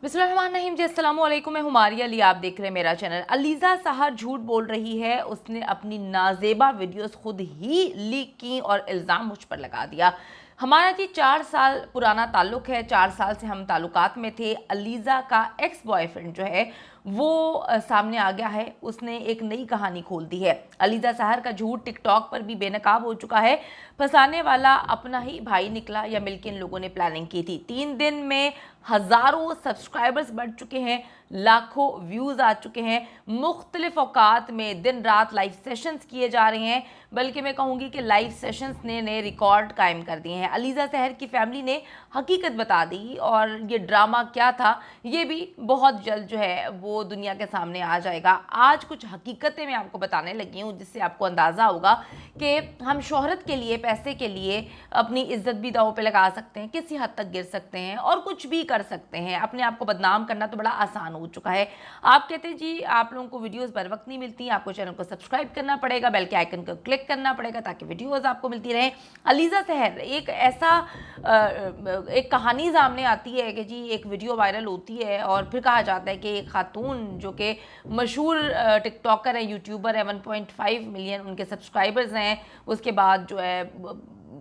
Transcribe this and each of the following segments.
बिस्मिल्लाहिर्रहमानिर्रहीम जी, अस्सलाम वालेकुम। मैं हुमारिया अली, आप देख रहे हैं मेरा चैनल। अलीज़ा सहर झूठ बोल रही है। उसने अपनी नाजेबा वीडियोस खुद ही लीक की और इल्ज़ाम मुझ पर लगा दिया। हमारा जी 4 साल पुराना ताल्लुक है, 4 साल से हम ताल्लुकात में थे। अलीज़ा का एक्स बॉयफ्रेंड जो है वो सामने आ गया है। उसने एक नई कहानी खोल दी है। अलीज़ा सहर का झूठ टिकटॉक पर भी बेनकाब हो चुका है। फंसाने वाला अपना ही भाई निकला या मिलके इन लोगों ने प्लानिंग की थी। 3 दिन में हज़ारों सब्सक्राइबर्स बढ़ चुके हैं, लाखों व्यूज़ आ चुके हैं। मुख्तलिफ औकात में दिन रात लाइव सेशंस किए जा रहे हैं, बल्कि मैं कहूँगी कि लाइव सेशंस ने नए रिकॉर्ड कायम कर दिए हैं। अलीज़ा सहर की फैमिली ने हकीकत बता दी और ये ड्रामा क्या था ये भी बहुत जल्द जो है वो दुनिया के सामने आ जाएगा। आज कुछ हकीकतें मैं आपको बताने लगी हूँ जिससे आपको अंदाज़ा होगा कि हम शोहरत के लिए, पैसे के लिए अपनी इज्जत भी दांव पे लगा सकते हैं, किसी हद तक गिर सकते हैं और कुछ भी कर सकते हैं। अपने आप को बदनाम करना तो बड़ा आसान हो चुका है। आप कहते हैं जी आप लोगों को वीडियोस बर वक्त नहीं मिलती, आपको चैनल को सब्सक्राइब करना पड़ेगा, बेल के आइकन को क्लिक करना पड़ेगा ताकि वीडियोस आपको मिलती रहें। अलीज़ा सहर एक कहानी सामने आती है कि जी एक वीडियो वायरल होती है और फिर कहा जाता है कि एक खातून जो कि मशहूर टिकटॉकर है, यूट्यूबर है, 1.5 मिलियन उनके सब्सक्राइबर्स हैं, उसके बाद जो है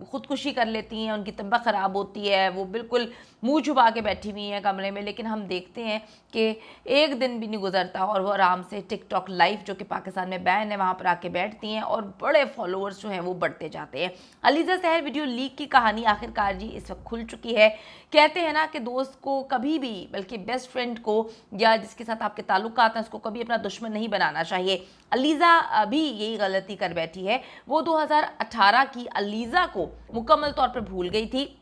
खुदकुशी कर लेती हैं, उनकी तबीयत ख़राब होती है, वो बिल्कुल मुंह छुपा के बैठी हुई हैं कमरे में। लेकिन हम देखते हैं कि एक दिन भी नहीं गुजरता और वो आराम से टिकटॉक लाइव, जो कि पाकिस्तान में बैन है, वहाँ पर आके बैठती हैं और बड़े फॉलोअर्स जो हैं वो बढ़ते जाते हैं। अलीज़ा सहर वीडियो लीक की कहानी आखिरकार जी इस वक्त खुल चुकी है। कहते हैं ना कि दोस्त को कभी भी, बल्कि बेस्ट फ्रेंड को या जिसके साथ आपके ताल्लुकात हैं, उसको कभी अपना दुश्मन नहीं बनाना चाहिए। अलीज़ा अभी यही गलती कर बैठी है। वो 2018 की अलीज़ा को मुकम्मल तौर पर भूल गई थी,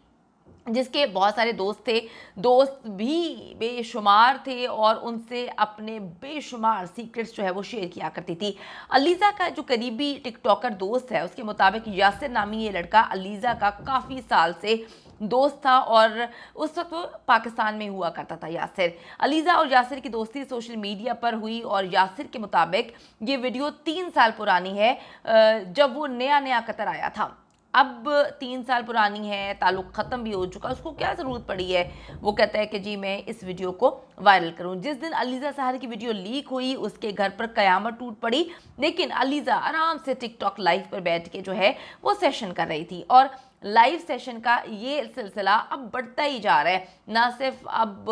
जिसके बहुत सारे दोस्त थे, दोस्त भी बेशुमार थे और उनसे अपने बेशुमार सीक्रेट्स जो है वो शेयर किया करती थी। अलीज़ा का जो करीबी टिकटॉकर दोस्त है उसके मुताबिक यासिर नामी ये लड़का अलीज़ा का काफ़ी साल से दोस्त था और उस वक्त वो पाकिस्तान में हुआ करता था यासिर। अलीज़ा और यासिर की दोस्ती सोशल मीडिया पर हुई और यासिर के मुताबिक ये वीडियो 3 साल पुरानी है, जब वो नया नया कतर आया था। अब 3 साल पुरानी है, ताल्लुक ख़त्म भी हो चुका, उसको क्या ज़रूरत पड़ी है, वो कहता है कि जी मैं इस वीडियो को वायरल करूं। जिस दिन अलीज़ा सहर की वीडियो लीक हुई उसके घर पर क़यामत टूट पड़ी। लेकिन अलीज़ा आराम से टिकटॉक लाइव पर बैठ के जो है वो सेशन कर रही थी और लाइव सेशन का ये सिलसिला अब बढ़ता ही जा रहा है। ना सिर्फ अब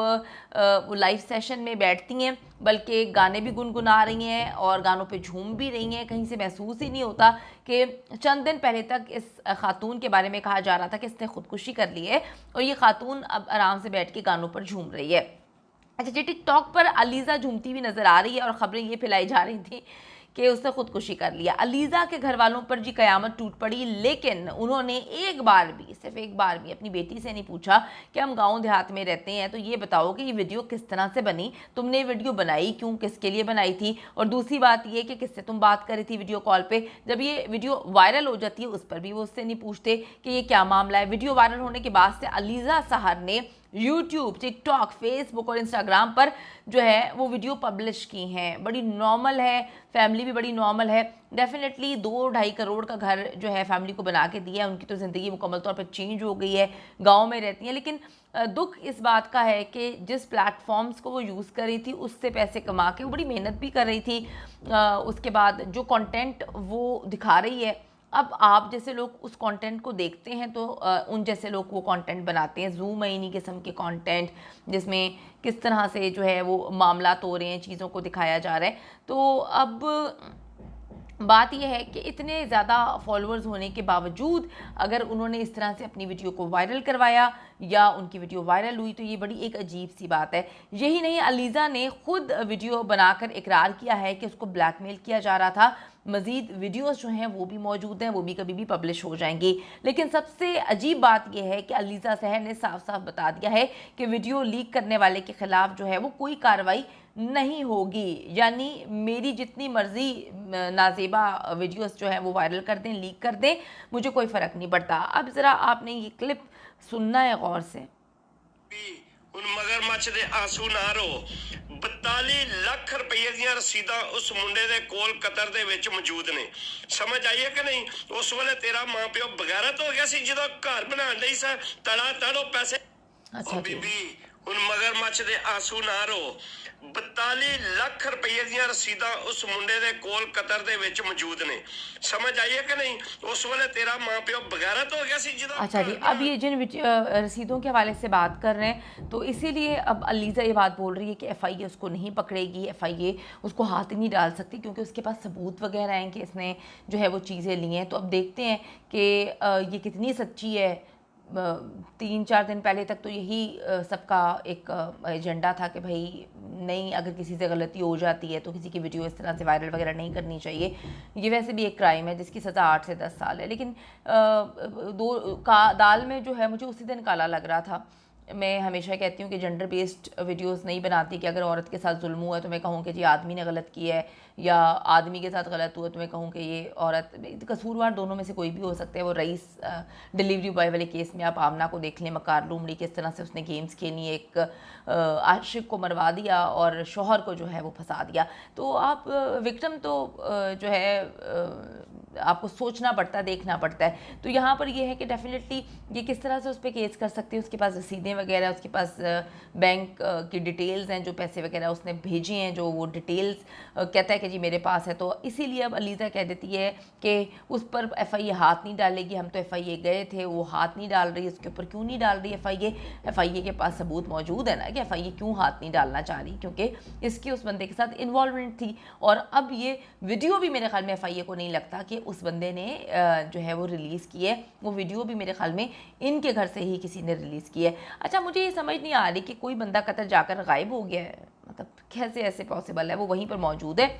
वो लाइव सेशन में बैठती हैं बल्कि गाने भी गुनगुना रही हैं और गानों पे झूम भी रही हैं। कहीं से महसूस ही नहीं होता कि चंद दिन पहले तक इस खातून के बारे में कहा जा रहा था कि इसने खुदकुशी कर ली है और ये खातून अब आराम से बैठ के गानों पर झूम रही है। अच्छा जी, टिकटॉक पर अलीज़ा झूमती हुई नज़र आ रही है और ख़बरें ये फैलाई जा रही थी कि उसने खुदकुशी कर लिया। अलीज़ा के घर वालों पर जी क़यामत टूट पड़ी, लेकिन उन्होंने एक बार भी, सिर्फ एक बार भी अपनी बेटी से नहीं पूछा कि हम गांव देहात में रहते हैं तो ये बताओ कि ये वीडियो किस तरह से बनी, तुमने वीडियो बनाई क्यों, किसके लिए बनाई थी। और दूसरी बात ये कि किससे तुम बात कर रही थी वीडियो कॉल पर। जब ये वीडियो वायरल हो जाती है उस पर भी वो उससे नहीं पूछते कि ये क्या मामला है। वीडियो वायरल होने के बाद से अलीज़ा सहर ने यूट्यूब, टिकटॉक, फेसबुक और इंस्टाग्राम पर जो है वो वीडियो पब्लिश की हैं। बड़ी नॉर्मल है, फैमिली भी बड़ी नॉर्मल है। डेफिनेटली 2-2.5 करोड़ का घर जो है फैमिली को बना के दिया है। उनकी तो ज़िंदगी मुकम्मल तौर पर चेंज हो गई है, गांव में रहती हैं। लेकिन दुख इस बात का है कि जिस प्लेटफॉर्म्स को वो यूज़ कर रही थी उससे पैसे कमा के वो बड़ी मेहनत भी कर रही थी। उसके बाद जो कंटेंट वो दिखा रही है, अब आप जैसे लोग उस कंटेंट को देखते हैं तो उन जैसे लोग वो कंटेंट बनाते हैं, ज़ूम ईनी किस्म के कंटेंट जिसमें किस तरह से जो है वो मामलात हो रहे हैं, चीज़ों को दिखाया जा रहा है। तो अब बात यह है कि इतने ज़्यादा फॉलोअर्स होने के बावजूद अगर उन्होंने इस तरह से अपनी वीडियो को वायरल करवाया या उनकी वीडियो वायरल हुई तो ये बड़ी एक अजीब सी बात है। यही नहीं, अलीज़ा ने खुद वीडियो बनाकर इकरार किया है कि उसको ब्लैकमेल किया जा रहा था। मज़ीद वीडियोस जो हैं वो भी मौजूद हैं, वो भी कभी भी पब्लिश हो जाएंगी। लेकिन सबसे अजीब बात यह है कि अलीज़ा सहर ने साफ साफ बता दिया है कि वीडियो लीक करने वाले के ख़िलाफ़ जो है वो कोई कार्रवाई नहीं होगी। यानी मेरी जितनी मर्ज़ी नाजेबा वीडियोस जो है वो वायरल कर दें, लीक कर दें, मुझे कोई फ़र्क नहीं पड़ता। अब ज़रा आपने ये क्लिप सुनना है गौर से। मगरमच्छ दे आंसू ना रो। 42 ਲੱਖ ਰੁਪਏ ਦੀਆਂ ਰਸੀਦਾਂ ਉਸ ਮੁੰਡੇ ਦੇ ਕੋਲ ਕਤਰ ਦੇ ਵਿੱਚ ਮੌਜੂਦ ਨੇ। ਸਮਝ ਆਈ ਹੈ ਕਿ ਨਹੀਂ? ਉਸ ਵੇਲੇ ਤੇਰਾ ਮਾਂ ਪਿਓ ਬਗੈਰਤ ਹੋ ਗਿਆ ਸੀ ਜਦੋਂ ਘਰ ਬਣਾਉਣ ਲਈ ਸਾ ਤੜਾ ਤੜੋ ਪੈਸੇ। अच्छा जी। ਬੀਬੀ ਹੁਣ ਮਗਰਮੱਛ ਦੇ ਆਂਸੂ ਨਾ ਰੋ 42 ਲੱਖ ਰੁਪਏ ਦੀਆਂ ਰਸੀਦਾਂ ਉਸ ਮੁੰਡੇ ਦੇ ਕੋਲ ਕਤਰ ਦੇ ਵਿੱਚ ਮੌਜੂਦ ਨੇ ਸਮਝ ਆਈ ਹੈ कि नहीं उस वेले तेरा मां प्यो बगैरत हो गया सी ਜਦੋਂ अच्छा जी, अब ये जिन रसीदों के हवाले से बात कर रहे हैं तो इसीलिए अब अलीज़ा ये बात बोल रही है कि एफआईए उसको नहीं पकड़ेगी, एफआईए उसको हाथ ही नहीं डाल सकती क्योंकि उसके पास सबूत वगैरह हैं कि इसने जो है वो चीज़ें ली हैं। तो अब देखते हैं कि ये कितनी सच्ची है। 3-4 दिन पहले तक तो यही सबका एक एजेंडा था कि भाई नहीं, अगर किसी से गलती हो जाती है तो किसी की वीडियो इस तरह से वायरल वगैरह नहीं करनी चाहिए। ये वैसे भी एक क्राइम है जिसकी सज़ा 8 से 10 साल है। लेकिन दाल में जो है मुझे उसी दिन काला लग रहा था। मैं हमेशा कहती हूँ कि जेंडर बेस्ड वीडियोस नहीं बनाती कि अगर औरत के साथ जुल्म हुआ है तो मैं कहूँ कि जी आदमी ने गलत किया है, या आदमी के साथ गलत हुआ तो मैं कहूँ कि ये औरत, कसूरवार दोनों में से कोई भी हो सकता है। वो रईस डिलीवरी बॉय वाले केस में आप आमना को देख लें, मकार लूमड़ी किस तरह से उसने गेम्स खेली, एक आशिक को मरवा दिया और शोहर को जो है वो फंसा दिया। तो आप विक्टिम तो जो है आपको सोचना पड़ता है, देखना पड़ता है। तो यहाँ पर ये है कि डेफिनेटली ये किस तरह से उस पर केस कर सकती है, उसके पास रसीदें वगैरह, उसके पास बैंक की डिटेल्स हैं, जो पैसे वगैरह उसने भेजे हैं, जो वो डिटेल्स कहता है कि जी मेरे पास है। तो इसीलिए अब अलीज़ा कह देती है कि उस पर एफआईए हाथ नहीं डालेगी। हम तो एफआईए गए थे, वो हाथ नहीं डाल रही, उसके ऊपर क्यों नहीं डाल रही एफआईए? एफआईए के पास सबूत मौजूद है ना कि एफआईए क्यों हाथ नहीं डालना चाह रही, क्योंकि इसकी उस बंदे के साथ इन्वॉल्वमेंट थी। और अब ये वीडियो भी मेरे ख्याल में एफआईए को नहीं लगता कि उस बंदे ने जो है वो रिलीज़ की है। वो वीडियो भी मेरे ख्याल में इनके घर से ही किसी ने रिलीज़ की है। अच्छा, मुझे ये समझ नहीं आ रही कि कोई बंदा कतर जाकर गायब हो गया है, मतलब कैसे ऐसे पॉसिबल है? वो वहीं पर मौजूद है।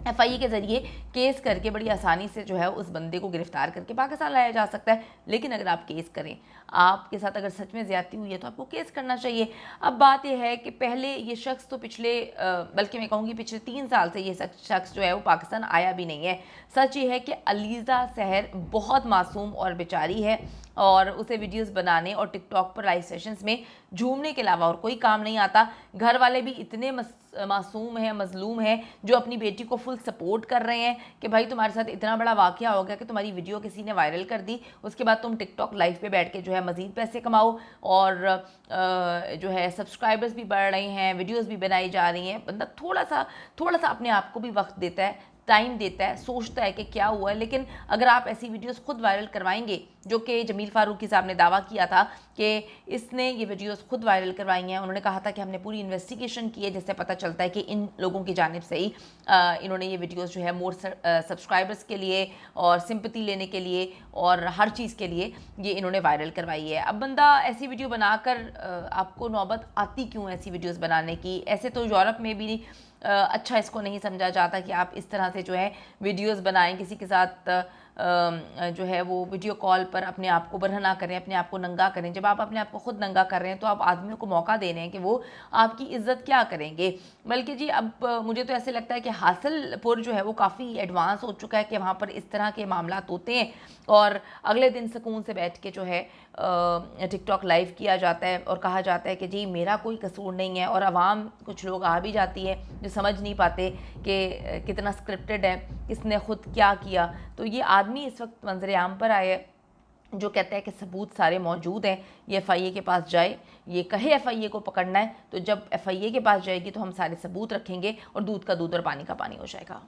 एफआईए के ज़रिए केस करके बड़ी आसानी से जो है उस बंदे को गिरफ्तार करके पाकिस्तान लाया जा सकता है। लेकिन अगर आप केस करें, आपके साथ अगर सच में ज़्यादती हुई है तो आपको केस करना चाहिए। अब बात यह है कि पहले ये शख्स तो पिछले बल्कि मैं कहूँगी पिछले 3 साल से ये शख्स जो है वो पाकिस्तान आया भी नहीं है। सच ये है कि अलीज़ा सहर बहुत मासूम और बेचारी है और उसे वीडियोस बनाने और टिकटॉक पर लाइव सेशंस में झूमने के अलावा और कोई काम नहीं आता। घर वाले भी इतने मासूम हैं, मजलूम हैं, जो अपनी बेटी को फुल सपोर्ट कर रहे हैं कि भाई तुम्हारे साथ इतना बड़ा वाक़या हो गया कि तुम्हारी वीडियो किसी ने वायरल कर दी, उसके बाद तुम टिकटॉक लाइव पे बैठ के जो है मज़ीद पैसे कमाओ और जो है सब्सक्राइबर्स भी बढ़ रहे हैं, वीडियोस भी बनाई जा रही हैं। बंदा थोड़ा सा अपने आप को भी वक्त देता है, टाइम देता है, सोचता है कि क्या हुआ है। लेकिन अगर आप ऐसी वीडियोस खुद वायरल करवाएंगे, जो कि जमील फारूकी साहब ने दावा किया था कि इसने ये वीडियोस खुद वायरल करवाई हैं, उन्होंने कहा था कि हमने पूरी इन्वेस्टिगेशन की है जिससे पता चलता है कि इन लोगों की जानिब से ही इन्होंने ये वीडियोस जो है मोर सब्सक्राइबर्स के लिए और सिंपैथी लेने के लिए और हर चीज़ के लिए ये इन्होंने वायरल करवाई है। अब बंदा ऐसी वीडियो बनाकर आपको नौबत आती क्यों ऐसी वीडियोज़ बनाने की? ऐसे तो यूरोप में भी अच्छा इसको नहीं समझा जाता कि आप इस तरह से जो है वीडियोस बनाएं, किसी के साथ जो है वो वीडियो कॉल पर अपने आप को बरहना करें, अपने आप को नंगा करें। जब आप अपने आप को खुद नंगा कर रहे हैं तो आप आदमियों को मौका दे रहे हैं कि वो आपकी इज्जत क्या करेंगे। बल्कि जी अब मुझे तो ऐसे लगता है कि हासिलपुर जो है वो काफ़ी एडवांस हो चुका है कि वहाँ पर इस तरह के मामला होते हैं और अगले दिन सुकून से बैठ के जो है टिकटॉक लाइव किया जाता है और कहा जाता है कि जी मेरा कोई कसूर नहीं है। और आवाम कुछ लोग आ भी जाती है जो समझ नहीं पाते कि कितना स्क्रिप्टेड है, किसने खुद क्या किया। तो ये आदमी इस वक्त मंजर-ए-आम पर आए जो कहता है कि सबूत सारे मौजूद हैं, ये एफआईए के पास जाए, ये कहे एफआईए को पकड़ना है, तो जब एफआईए के पास जाएगी तो हम सारे सबूत रखेंगे और दूध का दूध और पानी का पानी हो जाएगा।